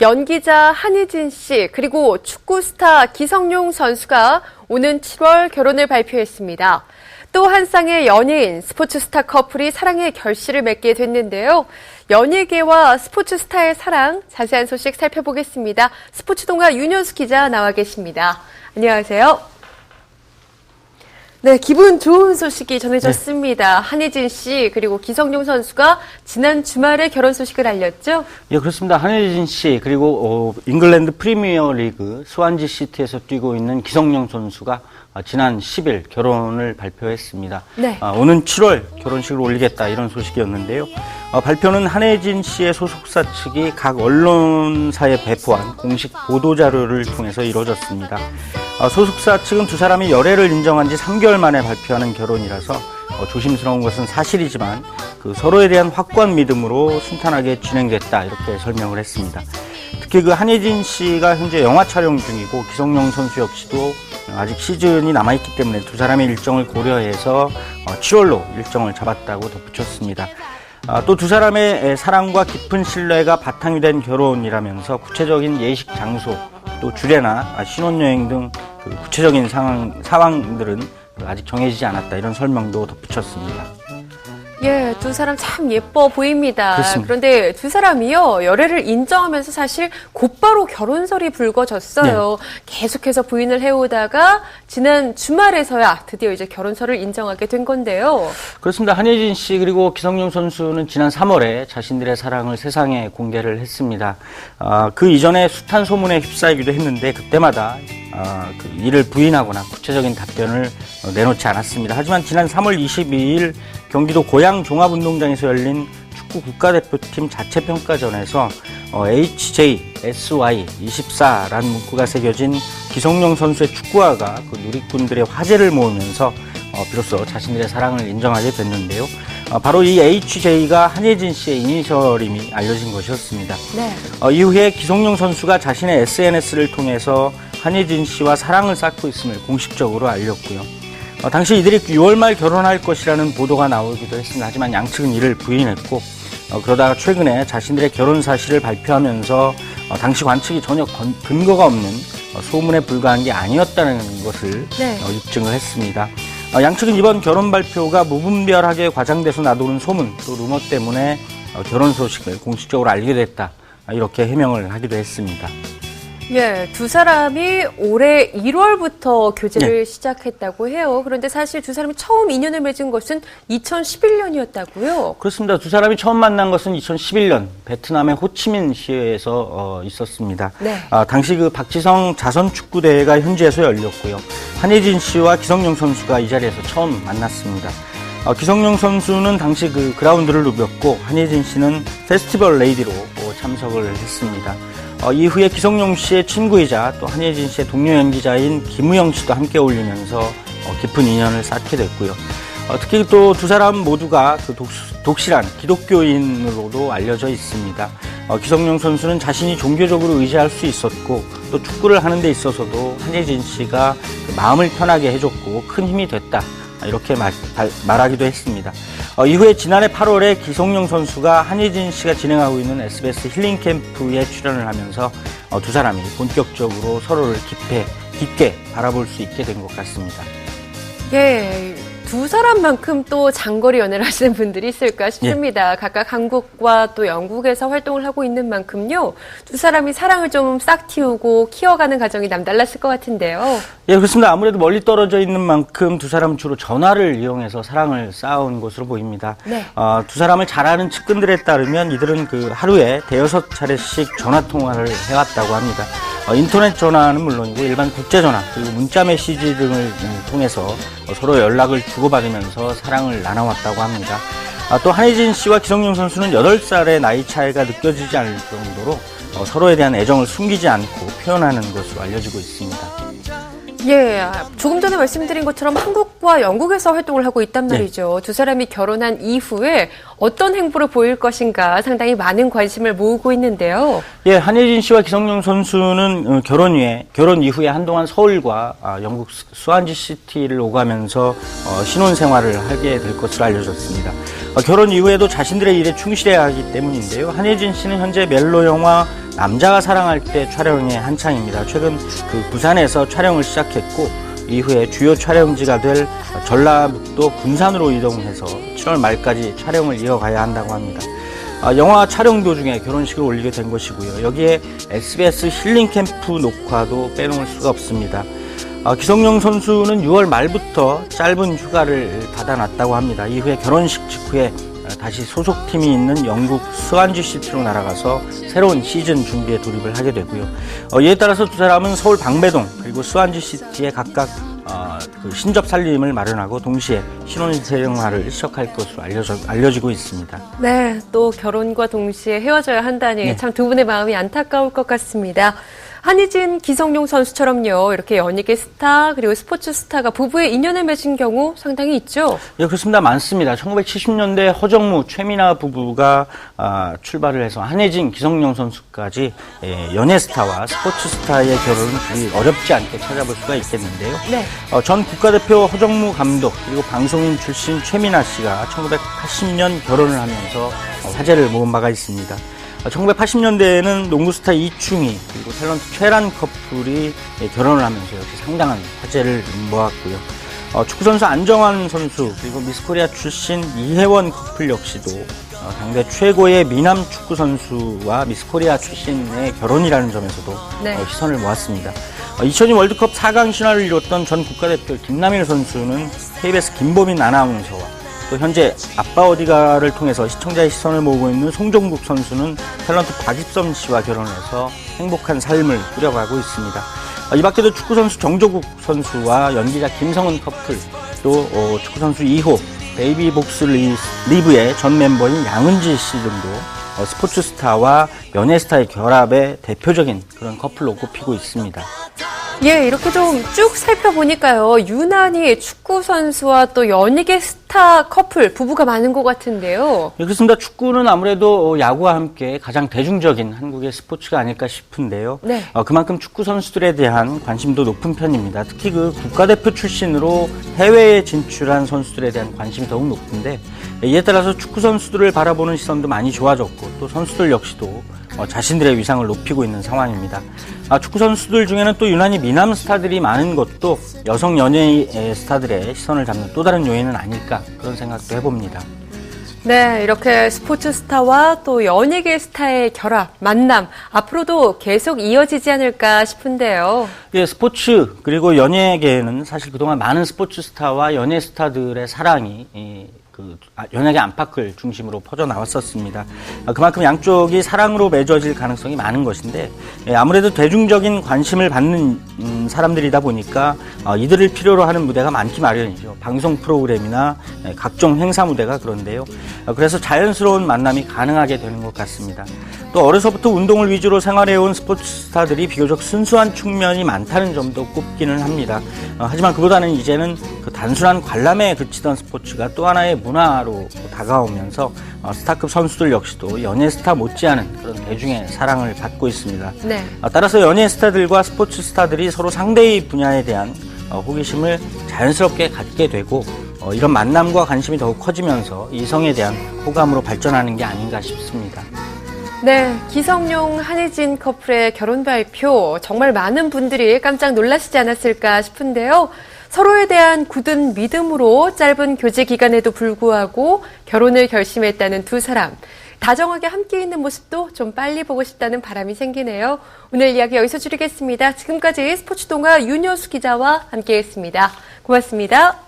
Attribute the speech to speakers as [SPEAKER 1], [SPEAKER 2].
[SPEAKER 1] 연기자 한희진 씨 그리고 축구 스타 기성용 선수가 오는 7월 결혼을 발표했습니다. 또 한 쌍의 연예인, 스포츠 스타 커플이 사랑의 결실을 맺게 됐는데요. 연예계와 스포츠 스타의 사랑, 자세한 소식 살펴보겠습니다. 스포츠동아 윤효수 기자 나와 계십니다. 안녕하세요. 네, 기분 좋은 소식이 전해졌습니다. 네. 한희진 씨 그리고 기성용 선수가 지난 주말에 결혼 소식을 알렸죠?
[SPEAKER 2] 예, 그렇습니다. 한희진 씨 그리고 잉글랜드 프리미어 리그 스완지 시티에서 뛰고 있는 기성용 선수가 지난 10일 결혼을 발표했습니다. 네. 오는 7월 결혼식을 올리겠다 이런 소식이었는데요. 발표는 한혜진 씨의 소속사 측이 각 언론사에 배포한 공식 보도자료를 통해서 이루어졌습니다. 소속사 측은 두 사람이 열애를 인정한 지 3개월 만에 발표하는 결혼이라서 조심스러운 것은 사실이지만 서로에 대한 확고한 믿음으로 순탄하게 진행됐다 이렇게 설명을 했습니다. 특히 한혜진 씨가 현재 영화 촬영 중이고 기성용 선수 역시도 아직 시즌이 남아있기 때문에 두 사람의 일정을 고려해서 7월로 일정을 잡았다고 덧붙였습니다. 또 두 사람의 사랑과 깊은 신뢰가 바탕이 된 결혼이라면서 구체적인 예식 장소, 또 주례나 신혼여행 등 구체적인 상황들은 아직 정해지지 않았다 이런 설명도 덧붙였습니다.
[SPEAKER 1] 예, 두 사람 참 예뻐 보입니다.
[SPEAKER 2] 그렇습니다.
[SPEAKER 1] 그런데 두 사람이요, 열애를 인정하면서 사실 곧바로 결혼설이 불거졌어요. 네. 계속해서 부인을 해오다가 지난 주말에서야 드디어 이제 결혼설을 인정하게 된 건데요.
[SPEAKER 2] 그렇습니다. 한혜진 씨 그리고 기성용 선수는 지난 3월에 자신들의 사랑을 세상에 공개를 했습니다. 그 이전에 숱한 소문에 휩싸이기도 했는데 그때마다 이를 부인하거나 구체적인 답변을 내놓지 않았습니다. 하지만 지난 3월 22일 경기도 고양 종합운동장에서 열린 축구 국가대표팀 자체평가전에서 HJSY24라는 문구가 새겨진 기성용 선수의 축구화가 누리꾼들의 화제를 모으면서 비로소 자신들의 사랑을 인정하게 됐는데요. 바로 이 HJ가 한혜진 씨의 이니셜임이 알려진 것이었습니다. 네. 이후에 기성용 선수가 자신의 SNS를 통해서 한혜진 씨와 사랑을 쌓고 있음을 공식적으로 알렸고요. 당시 이들이 6월 말 결혼할 것이라는 보도가 나오기도 했습니다. 하지만 양측은 이를 부인했고 그러다가 최근에 자신들의 결혼 사실을 발표하면서 당시 관측이 전혀 근거가 없는 소문에 불과한 게 아니었다는 것을 입증을 했습니다. 양측은 이번 결혼 발표가 무분별하게 과장돼서 나도는 소문 또 루머 때문에 결혼 소식을 공식적으로 알게 됐다 이렇게 해명을 하기도 했습니다.
[SPEAKER 1] 예, 두 사람이 올해 1월부터 교제를 시작했다고 해요. 그런데 사실 두 사람이 처음 인연을 맺은 것은 2011년이었다고요?
[SPEAKER 2] 그렇습니다. 두 사람이 처음 만난 것은 2011년 베트남의 호치민시에서 있었습니다. 네. 당시 박지성 자선축구대회가 현지에서 열렸고요. 한혜진 씨와 기성용 선수가 이 자리에서 처음 만났습니다. 기성용 선수는 당시 그라운드를 누볐고 한혜진 씨는 페스티벌 레이디로 참석을 했습니다. 이후에 기성용 씨의 친구이자 또 한혜진 씨의 동료 연기자인 김우영 씨도 함께 어울리면서 깊은 인연을 쌓게 됐고요. 특히 또 두 사람 모두가 독실한 기독교인으로도 알려져 있습니다. 기성용 선수는 자신이 종교적으로 의지할 수 있었고 또 축구를 하는 데 있어서도 한혜진 씨가 마음을 편하게 해줬고 큰 힘이 됐다. 이렇게 말하기도 했습니다. 이후에 지난해 8월에 기성용 선수가 한혜진 씨가 진행하고 있는 SBS 힐링 캠프에 출연을 하면서 두 사람이 본격적으로 서로를 깊게 바라볼 수 있게 된 것 같습니다.
[SPEAKER 1] 예, 두 사람만큼 또 장거리 연애를 하시는 분들이 있을까 싶습니다. 예. 각각 한국과 또 영국에서 활동을 하고 있는 만큼요. 두 사람이 사랑을 좀 싹 틔우고 키워가는 과정이 남달랐을 것 같은데요.
[SPEAKER 2] 예, 그렇습니다. 아무래도 멀리 떨어져 있는 만큼 두 사람은 주로 전화를 이용해서 사랑을 쌓아온 것으로 보입니다. 네. 두 사람을 잘 아는 측근들에 따르면 이들은 하루에 대여섯 차례씩 전화통화를 해왔다고 합니다. 인터넷 전화는 물론이고 일반 국제전화 그리고 문자 메시지 등을 통해서 서로 연락을 주고받으면서 사랑을 나눠왔다고 합니다. 또 한혜진 씨와 기성용 선수는 8살의 나이 차이가 느껴지지 않을 정도로 서로에 대한 애정을 숨기지 않고 표현하는 것으로 알려지고 있습니다.
[SPEAKER 1] 예, 조금 전에 말씀드린 것처럼 한국과 영국에서 활동을 하고 있단 말이죠. 두 사람이 결혼한 이후에 어떤 행보를 보일 것인가 상당히 많은 관심을 모으고 있는데요.
[SPEAKER 2] 예, 한혜진 씨와 기성용 선수는 결혼 이후에 한동안 서울과 영국 스완지 시티를 오가면서 신혼 생활을 하게 될 것으로 알려졌습니다. 결혼 이후에도 자신들의 일에 충실해야 하기 때문인데요. 한혜진 씨는 현재 멜로 영화 남자가 사랑할 때 촬영에 한창입니다. 최근 부산에서 촬영을 시작했고 이후에 주요 촬영지가 될 전라북도 군산으로 이동해서 7월 말까지 촬영을 이어가야 한다고 합니다. 영화 촬영 도중에 결혼식을 올리게 된 것이고요. 여기에 SBS 힐링 캠프 녹화도 빼놓을 수가 없습니다. 기성용 선수는 6월 말부터 짧은 휴가를 받아놨다고 합니다. 이후에 결혼식 직후에 다시 소속팀이 있는 영국 스완지 시티로 날아가서 새로운 시즌 준비에 돌입을 하게 되고요. 이에 따라서 두 사람은 서울 방배동 그리고 스완지 시티에 각각 신접 살림을 마련하고 동시에 신혼생활을 시작할 것으로 알려지고 있습니다.
[SPEAKER 1] 네, 또 결혼과 동시에 헤어져야 한다니
[SPEAKER 2] 네.
[SPEAKER 1] 참 두 분의 마음이 안타까울 것 같습니다. 한희진, 기성용 선수처럼요, 이렇게 연예계 스타 그리고 스포츠 스타가 부부의 인연을 맺은 경우 상당히 있죠?
[SPEAKER 2] 예, 그렇습니다. 많습니다. 1970년대 허정무, 최민아 부부가 출발을 해서 한혜진, 기성용 선수까지 연예 스타와 스포츠 스타의 결혼은 어렵지 않게 찾아볼 수가 있겠는데요.
[SPEAKER 1] 네.
[SPEAKER 2] 전 국가대표 허정무 감독 그리고 방송인 출신 최민아 씨가 1980년 결혼을 하면서 화제를 모은 바가 있습니다. 1980년대에는 농구 스타 이충희 그리고 탤런트 최란 커플이 결혼을 하면서 역시 상당한 화제를 모았고요. 축구선수 안정환 선수 그리고 미스코리아 출신 이혜원 커플 역시도 당대 최고의 미남 축구선수와 미스코리아 출신의 결혼이라는 점에서도
[SPEAKER 1] 네.
[SPEAKER 2] 시선을 모았습니다. 2002 월드컵 4강 신화를 이뤘던 전 국가대표 김남일 선수는 KBS 김보민 아나운서와 또 현재 아빠 어디가를 통해서 시청자의 시선을 모으고 있는 송종국 선수는 탤런트 곽입섬 씨와 결혼해서 행복한 삶을 꾸려가고 있습니다. 이 밖에도 축구선수 정조국 선수와 연기자 김성은 커플, 또 축구선수 2호 베이비복스 리브의 전 멤버인 양은지 씨 등도 스포츠 스타와 연예 스타의 결합의 대표적인 그런 커플로 꼽히고 있습니다.
[SPEAKER 1] 예, 이렇게 좀 쭉 살펴보니까요, 유난히 축구 선수와 또 연예계 스타 커플, 부부가 많은 것 같은데요.
[SPEAKER 2] 예, 그렇습니다. 축구는 아무래도 야구와 함께 가장 대중적인 한국의 스포츠가 아닐까 싶은데요.
[SPEAKER 1] 네.
[SPEAKER 2] 그만큼 축구 선수들에 대한 관심도 높은 편입니다. 특히 국가대표 출신으로 해외에 진출한 선수들에 대한 관심이 더욱 높은데, 이에 따라서 축구 선수들을 바라보는 시선도 많이 좋아졌고, 또 선수들 역시도 자신들의 위상을 높이고 있는 상황입니다. 축구 선수들 중에는 또 유난히 미남 스타들이 많은 것도 여성 연예 스타들의 시선을 잡는 또 다른 요인은 아닐까 그런 생각도 해봅니다.
[SPEAKER 1] 네, 이렇게 스포츠 스타와 또 연예계 스타의 결합, 만남, 앞으로도 계속 이어지지 않을까 싶은데요.
[SPEAKER 2] 예, 스포츠 그리고 연예계에는 사실 그동안 많은 스포츠 스타와 연예 스타들의 사랑이 연예계 안팎을 중심으로 퍼져나왔었습니다. 그만큼 양쪽이 사랑으로 맺어질 가능성이 많은 것인데, 아무래도 대중적인 관심을 받는 사람들이다 보니까 이들을 필요로 하는 무대가 많기 마련이죠. 방송 프로그램이나 각종 행사 무대가 그런데요. 그래서 자연스러운 만남이 가능하게 되는 것 같습니다. 또 어려서부터 운동을 위주로 생활해온 스포츠 스타들이 비교적 순수한 측면이 많다는 점도 꼽기는 합니다. 하지만 그보다는 이제는 단순한 관람에 그치던 스포츠가 또 하나의 문화로 다가오면서 스타급 선수들 역시도 연예 스타 못지않은 그런 대중의 사랑을 받고 있습니다.
[SPEAKER 1] 네.
[SPEAKER 2] 따라서 연예 스타들과 스포츠 스타들이 서로 상대의 분야에 대한 호기심을 자연스럽게 갖게 되고 이런 만남과 관심이 더욱 커지면서 이성에 대한 호감으로 발전하는 게 아닌가 싶습니다.
[SPEAKER 1] 네, 기성용, 한혜진 커플의 결혼 발표, 정말 많은 분들이 깜짝 놀라시지 않았을까 싶은데요. 서로에 대한 굳은 믿음으로 짧은 교제 기간에도 불구하고 결혼을 결심했다는 두 사람. 다정하게 함께 있는 모습도 좀 빨리 보고 싶다는 바람이 생기네요. 오늘 이야기 여기서 줄이겠습니다. 지금까지 스포츠 동아 윤여수 기자와 함께했습니다. 고맙습니다.